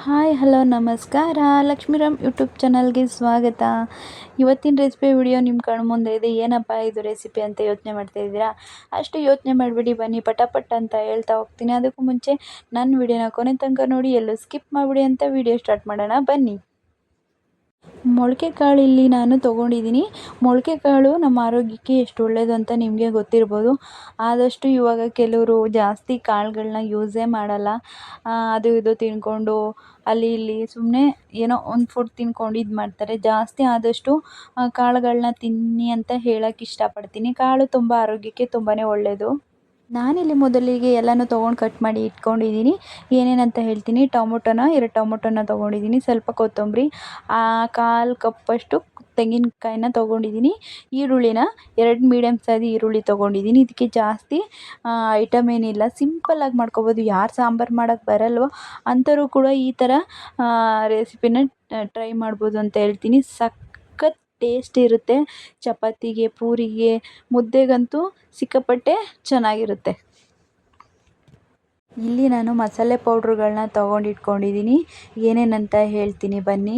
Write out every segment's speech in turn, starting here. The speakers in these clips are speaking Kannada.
ಹಾಯ್ ಹಲೋ ನಮಸ್ಕಾರ. ಲಕ್ಷ್ಮೀರಾಮ್ ಯೂಟ್ಯೂಬ್ ಚಾನಲ್ಗೆ ಸ್ವಾಗತ. ಇವತ್ತಿನ ರೆಸಿಪಿ ವಿಡಿಯೋ ನಿಮ್ಮ ಕಣ್ಮುಂದೆ ಇದೆ. ಏನಪ್ಪ ಇದು ರೆಸಿಪಿ ಅಂತ ಯೋಚನೆ ಮಾಡ್ತಾ ಇದ್ದೀರಾ? ಅಷ್ಟು ಯೋಚನೆ ಮಾಡಬೇಡಿ, ಬನ್ನಿ ಪಟಾಪಟ್ ಅಂತ ಹೇಳ್ತಾ ಹೋಗ್ತೀನಿ. ಅದಕ್ಕೂ ಮುಂಚೆ ನನ್ನ ವಿಡಿಯೋನ ಕೊನೆ ತನಕ ನೋಡಿ, ಎಲ್ಲೂ ಸ್ಕಿಪ್ ಮಾಡಿಬಿಡಿ ಅಂತ ವಿಡಿಯೋ ಸ್ಟಾರ್ಟ್ ಮಾಡೋಣ ಬನ್ನಿ. ಮೊಳಕೆ ಕಾಳು ಇಲ್ಲಿ ನಾನು ತೊಗೊಂಡಿದ್ದೀನಿ. ಮೊಳಕೆ ಕಾಳು ನಮ್ಮ ಆರೋಗ್ಯಕ್ಕೆ ಎಷ್ಟು ಒಳ್ಳೆಯದು ಅಂತ ನಿಮಗೆ ಗೊತ್ತಿರ್ಬೋದು. ಆದಷ್ಟು ಇವಾಗ ಕೆಲವರು ಜಾಸ್ತಿ ಕಾಳುಗಳನ್ನ ಯೂಸೇ ಮಾಡಲ್ಲ. ಅದು ಇದು ತಿನ್ಕೊಂಡು ಅಲ್ಲಿ ಇಲ್ಲಿ ಸುಮ್ಮನೆ ಏನೋ ಒಂದು ಫುಡ್ ತಿನ್ಕೊಂಡು ಇದು ಮಾಡ್ತಾರೆ. ಜಾಸ್ತಿ ಆದಷ್ಟು ಕಾಳುಗಳನ್ನ ತಿನ್ನಿ ಅಂತ ಹೇಳೋಕ್ಕೆ ಇಷ್ಟಪಡ್ತೀನಿ. ಕಾಳು ತುಂಬ ಆರೋಗ್ಯಕ್ಕೆ ತುಂಬಾ ಒಳ್ಳೆಯದು. ನಾನಿಲ್ಲಿ ಮೊದಲಿಗೆ ಎಲ್ಲನೂ ತೊಗೊಂಡು ಕಟ್ ಮಾಡಿ ಇಟ್ಕೊಂಡಿದ್ದೀನಿ. ಏನೇನಂತ ಹೇಳ್ತೀನಿ. ಎರಡು ಟೊಮೊಟೊನ ತೊಗೊಂಡಿದ್ದೀನಿ, ಸ್ವಲ್ಪ ಕೊತ್ತಂಬರಿ, ಕಾಲು ಕಪ್ಪಷ್ಟು ತೆಂಗಿನಕಾಯಿನ ತೊಗೊಂಡಿದ್ದೀನಿ, ಈರುಳ್ಳಿನ 2 ಮೀಡಿಯಮ್ ಸೈಜ್ ಈರುಳ್ಳಿ ತೊಗೊಂಡಿದ್ದೀನಿ. ಇದಕ್ಕೆ ಜಾಸ್ತಿ ಐಟಮ್ ಏನಿಲ್ಲ, ಸಿಂಪಲ್ಲಾಗಿ ಮಾಡ್ಕೊಬೋದು. ಯಾರು ಸಾಂಬಾರು ಮಾಡೋಕ್ಕೆ ಬರಲ್ವೋ ಅಂಥವ್ರು ಕೂಡ ಈ ಥರ ರೆಸಿಪಿನ ಟ್ರೈ ಮಾಡ್ಬೋದು ಅಂತ ಹೇಳ್ತೀನಿ. ಸಖತ್ ಟೇಸ್ಟ್ ಇರುತ್ತೆ. ಚಪಾತಿಗೆ, ಪೂರಿಗೆ, ಮುದ್ದೆಗಂತೂ ಸಿಕ್ಕಾಪಟ್ಟೆ ಚೆನ್ನಾಗಿರುತ್ತೆ. ಇಲ್ಲಿ ನಾನು ಮಸಾಲೆ ಪೌಡ್ರುಗಳನ್ನ ತೊಗೊಂಡಿಟ್ಕೊಂಡಿದ್ದೀನಿ. ಏನೇನಂತ ಹೇಳ್ತೀನಿ ಬನ್ನಿ.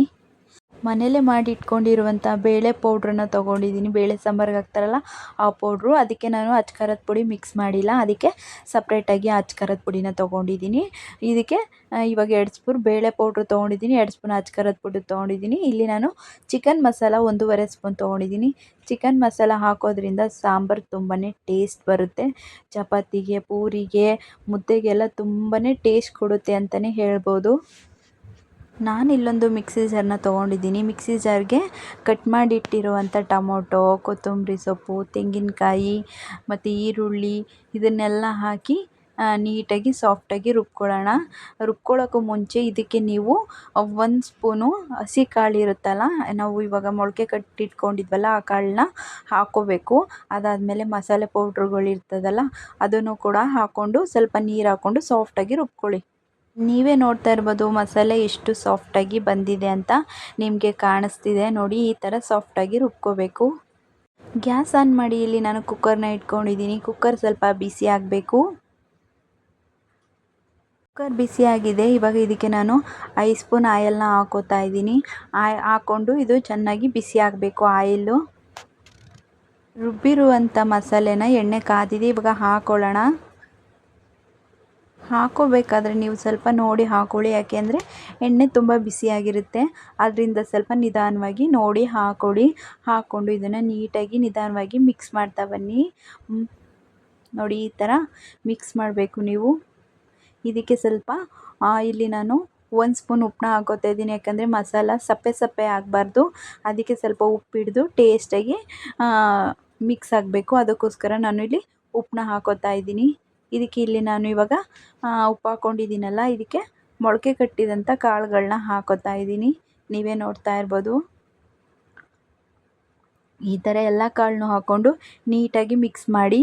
ಮನೇಲೇ ಮಾಡಿ ಇಟ್ಕೊಂಡಿರುವಂಥ ಬೇಳೆ ಪೌಡ್ರನ್ನ ತೊಗೊಂಡಿದ್ದೀನಿ. ಬೇಳೆ ಸಾಂಬಾರಿಗೆ ಹಾಕ್ತಾರಲ್ಲ ಆ ಪೌಡ್ರು. ಅದಕ್ಕೆ ನಾನು ಅಚ್ಕಾರದ ಪುಡಿ ಮಿಕ್ಸ್ ಮಾಡಿಲ್ಲ, ಅದಕ್ಕೆ ಸಪ್ರೇಟಾಗಿ ಅಚ್ಕಾರದ ಪುಡಿನ ತೊಗೊಂಡಿದ್ದೀನಿ. ಇದಕ್ಕೆ ಇವಾಗ 2 ಸ್ಪೂನ್ ಬೇಳೆ ಪೌಡ್ರು ತೊಗೊಂಡಿದ್ದೀನಿ, 2 ಸ್ಪೂನ್ ಅಚ್ಕಾರದ ಪುಡಿ ತೊಗೊಂಡಿದ್ದೀನಿ. ಇಲ್ಲಿ ನಾನು ಚಿಕನ್ ಮಸಾಲ 1.5 ಸ್ಪೂನ್ ತೊಗೊಂಡಿದ್ದೀನಿ. ಚಿಕನ್ ಮಸಾಲ ಹಾಕೋದ್ರಿಂದ ಸಾಂಬಾರು ತುಂಬಾ ಟೇಸ್ಟ್ ಬರುತ್ತೆ. ಚಪಾತಿಗೆ, ಪೂರಿಗೆ, ಮುದ್ದೆಗೆಲ್ಲ ತುಂಬಾ ಟೇಸ್ಟ್ ಕೊಡುತ್ತೆ ಅಂತಲೇ ಹೇಳ್ಬೋದು. ನಾನು ಇಲ್ಲೊಂದು ಮಿಕ್ಸಿ ಜಾರನ್ನ ತೊಗೊಂಡಿದ್ದೀನಿ. ಮಿಕ್ಸಿ ಜಾರ್ಗೆ ಕಟ್ ಮಾಡಿಟ್ಟಿರುವಂಥ ಟೊಮೊಟೊ, ಕೊತ್ತಂಬರಿ ಸೊಪ್ಪು, ತೆಂಗಿನಕಾಯಿ ಮತ್ತು ಈರುಳ್ಳಿ ಇದನ್ನೆಲ್ಲ ಹಾಕಿ ನೀಟಾಗಿ ಸಾಫ್ಟಾಗಿ ರುಬ್ಕೊಳ್ಳೋಣ. ರುಬ್ಕೊಳ್ಳೋಕ್ಕೂ ಮುಂಚೆ ಇದಕ್ಕೆ ನೀವು 1 ಸ್ಪೂನು ಹಸಿ ಕಾಳು ಇರುತ್ತಲ್ಲ, ನಾವು ಇವಾಗ ಮೊಳಕೆ ಕಟ್ಟಿಟ್ಕೊಂಡಿದ್ವಲ್ಲ ಆ ಕಾಳನ್ನ ಹಾಕ್ಕೋಬೇಕು. ಅದಾದಮೇಲೆ ಮಸಾಲೆ ಪೌಡ್ರುಗಳಿರ್ತದಲ್ಲ ಅದನ್ನು ಕೂಡ ಹಾಕ್ಕೊಂಡು ಸ್ವಲ್ಪ ನೀರು ಹಾಕ್ಕೊಂಡು ಸಾಫ್ಟಾಗಿ ರುಬ್ಕೊಳ್ಳಿ. ನೀವೇ ನೋಡ್ತಾ ಇರ್ಬೋದು ಮಸಾಲೆ ಎಷ್ಟು ಸಾಫ್ಟಾಗಿ ಬಂದಿದೆ ಅಂತ ನಿಮಗೆ ಕಾಣಿಸ್ತಿದೆ ನೋಡಿ. ಈ ಥರ ಸಾಫ್ಟಾಗಿ ರುಬ್ಕೋಬೇಕು. ಗ್ಯಾಸ್ ಆನ್ ಮಾಡಿ ಇಲ್ಲಿ ನಾನು ಕುಕ್ಕರ್ನ ಇಟ್ಕೊಂಡಿದ್ದೀನಿ. ಕುಕ್ಕರ್ ಸ್ವಲ್ಪ ಬಿಸಿ ಆಗಬೇಕು. ಕುಕ್ಕರ್ ಬಿಸಿ ಆಗಿದೆ. ಇವಾಗ ಇದಕ್ಕೆ ನಾನು 5 ಸ್ಪೂನ್ ಆಯಿಲ್ನ ಹಾಕೋತಾ ಇದ್ದೀನಿ. ಹಾಕ್ಕೊಂಡು ಇದು ಚೆನ್ನಾಗಿ ಬಿಸಿ ಆಗಬೇಕು ಆಯಿಲ್ಲು. ರುಬ್ಬಿರುವಂಥ ಮಸಾಲೆನ ಎಣ್ಣೆ ಕಾದಿದೆ, ಇವಾಗ ಹಾಕ್ಕೊಳ್ಳೋಣ. ಹಾಕ್ಕೋಬೇಕಾದ್ರೆ ನೀವು ಸ್ವಲ್ಪ ನೋಡಿ ಹಾಕ್ಕೊಳ್ಳಿ, ಯಾಕೆಂದರೆ ಎಣ್ಣೆ ತುಂಬ ಬಿಸಿಯಾಗಿರುತ್ತೆ. ಅದರಿಂದ ಸ್ವಲ್ಪ ನಿಧಾನವಾಗಿ ನೋಡಿ ಹಾಕ್ಕೊಳ್ಳಿ. ಹಾಕ್ಕೊಂಡು ಇದನ್ನು ನೀಟಾಗಿ ನಿಧಾನವಾಗಿ ಮಿಕ್ಸ್ ಮಾಡ್ತಾ ಬನ್ನಿ. ನೋಡಿ ಈ ಥರ ಮಿಕ್ಸ್ ಮಾಡಬೇಕು ನೀವು. ಇದಕ್ಕೆ ಸ್ವಲ್ಪ ಇಲ್ಲಿ ನಾನು 1 ಸ್ಪೂನ್ ಉಪ್ಪನ್ನ ಹಾಕೋತಾ ಇದ್ದೀನಿ, ಯಾಕಂದರೆ ಮಸಾಲ ಸಪ್ಪೆ ಸಪ್ಪೆ ಆಗಬಾರ್ದು. ಅದಕ್ಕೆ ಸ್ವಲ್ಪ ಉಪ್ಪು ಹಿಡಿದು ಟೇಸ್ಟಾಗಿ ಮಿಕ್ಸ್ ಆಗಬೇಕು. ಅದಕ್ಕೋಸ್ಕರ ನಾನು ಇಲ್ಲಿ ಉಪ್ಪನ್ನ ಹಾಕೋತಾ ಇದ್ದೀನಿ. ಇದಕ್ಕೆ ಇಲ್ಲಿ ನಾನು ಇವಾಗ ಉಪ್ಪು ಹಾಕ್ಕೊಂಡಿದ್ದೀನಲ್ಲ, ಇದಕ್ಕೆ ಮೊಳಕೆ ಕಟ್ಟಿದಂಥ ಕಾಳುಗಳನ್ನ ಹಾಕೋತಾ ಇದ್ದೀನಿ. ನೀವೇ ನೋಡ್ತಾ ಇರ್ಬೋದು. ಈ ಥರ ಎಲ್ಲ ಕಾಳನ್ನೂ ಹಾಕ್ಕೊಂಡು ನೀಟಾಗಿ ಮಿಕ್ಸ್ ಮಾಡಿ.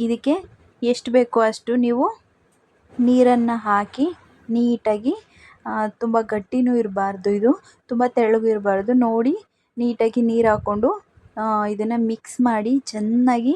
ಇದಕ್ಕೆ ಎಷ್ಟು ಬೇಕೋ ಅಷ್ಟು ನೀವು ನೀರನ್ನು ಹಾಕಿ ನೀಟಾಗಿ, ತುಂಬ ಗಟ್ಟಿನೂ ಇರಬಾರ್ದು, ಇದು ತುಂಬ ತೆಳ್ಳಗೂ ಇರಬಾರ್ದು, ನೋಡಿ ನೀಟಾಗಿ ನೀರು ಹಾಕ್ಕೊಂಡು ಇದನ್ನು ಮಿಕ್ಸ್ ಮಾಡಿ ಚೆನ್ನಾಗಿ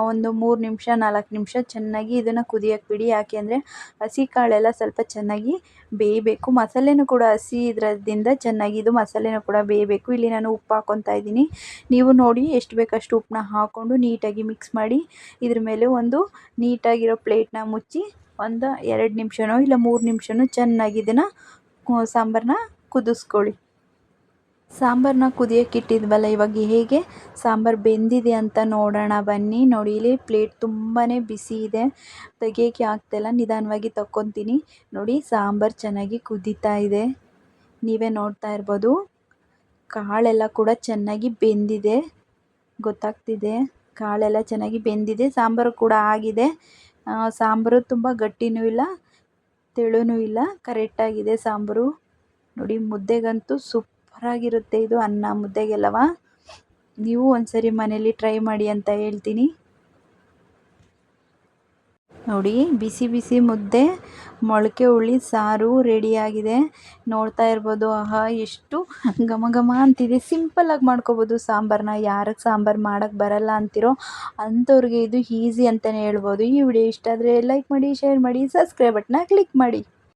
ಒಂದು 3 ನಿಮಿಷ 4 ನಿಮಿಷ ಚೆನ್ನಾಗಿ ಇದನ್ನು ಕುದಿಯೋಕ್ಕೆ ಬಿಡಿ. ಯಾಕೆ ಅಂದರೆ ಹಸಿ ಕಾಳೆಲ್ಲ ಸ್ವಲ್ಪ ಚೆನ್ನಾಗಿ ಬೇಯಬೇಕು. ಮಸಾಲೆನೂ ಕೂಡ ಹಸಿ ಇದರದಿಂದ ಚೆನ್ನಾಗಿ ಇದು ಮಸಾಲೆನೂ ಕೂಡ ಬೇಯಬೇಕು. ಇಲ್ಲಿ ನಾನು ಉಪ್ಪು ಹಾಕ್ಕೊತಾ ಇದ್ದೀನಿ. ನೀವು ನೋಡಿ ಎಷ್ಟು ಬೇಕಷ್ಟು ಉಪ್ಪನ್ನ ಹಾಕ್ಕೊಂಡು ನೀಟಾಗಿ ಮಿಕ್ಸ್ ಮಾಡಿ ಇದ್ರ ಮೇಲೆ ಒಂದು ನೀಟಾಗಿರೋ ಪ್ಲೇಟ್ನ ಮುಚ್ಚಿ ಒಂದು 2 ನಿಮಿಷನೋ ಇಲ್ಲ 3 ನಿಮಿಷನೋ ಚೆನ್ನಾಗಿ ಇದನ್ನು ಸಾಂಬಾರನ್ನ ಕುದಿಸ್ಕೊಳ್ಳಿ. ಸಾಂಬಾರನ್ನ ಕುದಿಯೋಕ್ಕೆ ಇಟ್ಟಿದ್ವಲ್ಲ, ಇವಾಗ ಹೇಗೆ ಸಾಂಬಾರು ಬೆಂದಿದೆ ಅಂತ ನೋಡೋಣ ಬನ್ನಿ. ನೋಡಿ ಇಲ್ಲಿ ಪ್ಲೇಟ್ ತುಂಬಾ ಬಿಸಿ ಇದೆ, ತೆಗಿಯೋಕ್ಕೆ ಆಗ್ತಾಯಿಲ್ಲ. ನಿಧಾನವಾಗಿ ತಗೊತೀನಿ. ನೋಡಿ ಸಾಂಬಾರು ಚೆನ್ನಾಗಿ ಕುದೀತಾ ಇದೆ, ನೀವೇ ನೋಡ್ತಾ ಇರ್ಬೋದು. ಕಾಳೆಲ್ಲ ಕೂಡ ಚೆನ್ನಾಗಿ ಬೆಂದಿದೆ, ಗೊತ್ತಾಗ್ತಿದೆ. ಕಾಳೆಲ್ಲ ಚೆನ್ನಾಗಿ ಬೆಂದಿದೆ, ಸಾಂಬಾರು ಕೂಡ ಆಗಿದೆ. ಸಾಂಬಾರು ತುಂಬ ಗಟ್ಟಿನೂ ಇಲ್ಲ ತೆಳುನೂ ಇಲ್ಲ, ಕರೆಕ್ಟಾಗಿದೆ ಸಾಂಬಾರು. ನೋಡಿ ಮುದ್ದೆಗಂತೂ ಸೂಪರಾಗಿರುತ್ತೆ ಇದು, ಅನ್ನ ಮುದ್ದೆಗೆಲ್ಲವ. ನೀವು ಒಂದ್ಸರಿ ಮನೇಲಿ ಟ್ರೈ ಮಾಡಿ ಅಂತ ಹೇಳ್ತೀನಿ. ನೋಡಿ ಬಿಸಿ ಬಿಸಿ ಮುದ್ದೆ ಮೊಳಕೆ ಹುಳಿ ಸಾರು ರೆಡಿಯಾಗಿದೆ, ನೋಡ್ತಾ ಇರ್ಬೋದು. ಆಹಾ ಎಷ್ಟು ಘಮ ಘಮ ಅಂತಿದೆ. ಸಿಂಪಲ್ಲಾಗಿ ಮಾಡ್ಕೊಬೋದು ಸಾಂಬಾರನ್ನ. ಯಾರಿಗೆ ಸಾಂಬಾರು ಮಾಡೋಕ್ಕೆ ಬರಲ್ಲ ಅಂತಿರೋ ಅಂಥವ್ರಿಗೆ ಇದು ಈಸಿ ಅಂತಲೇ ಹೇಳ್ಬೋದು. ಈ ವಿಡಿಯೋ ಇಷ್ಟ ಆದರೆ ಲೈಕ್ ಮಾಡಿ, ಶೇರ್ ಮಾಡಿ, ಸಬ್ಸ್ಕ್ರೈಬ್ ಬಟನ್ನ ಕ್ಲಿಕ್ ಮಾಡಿ.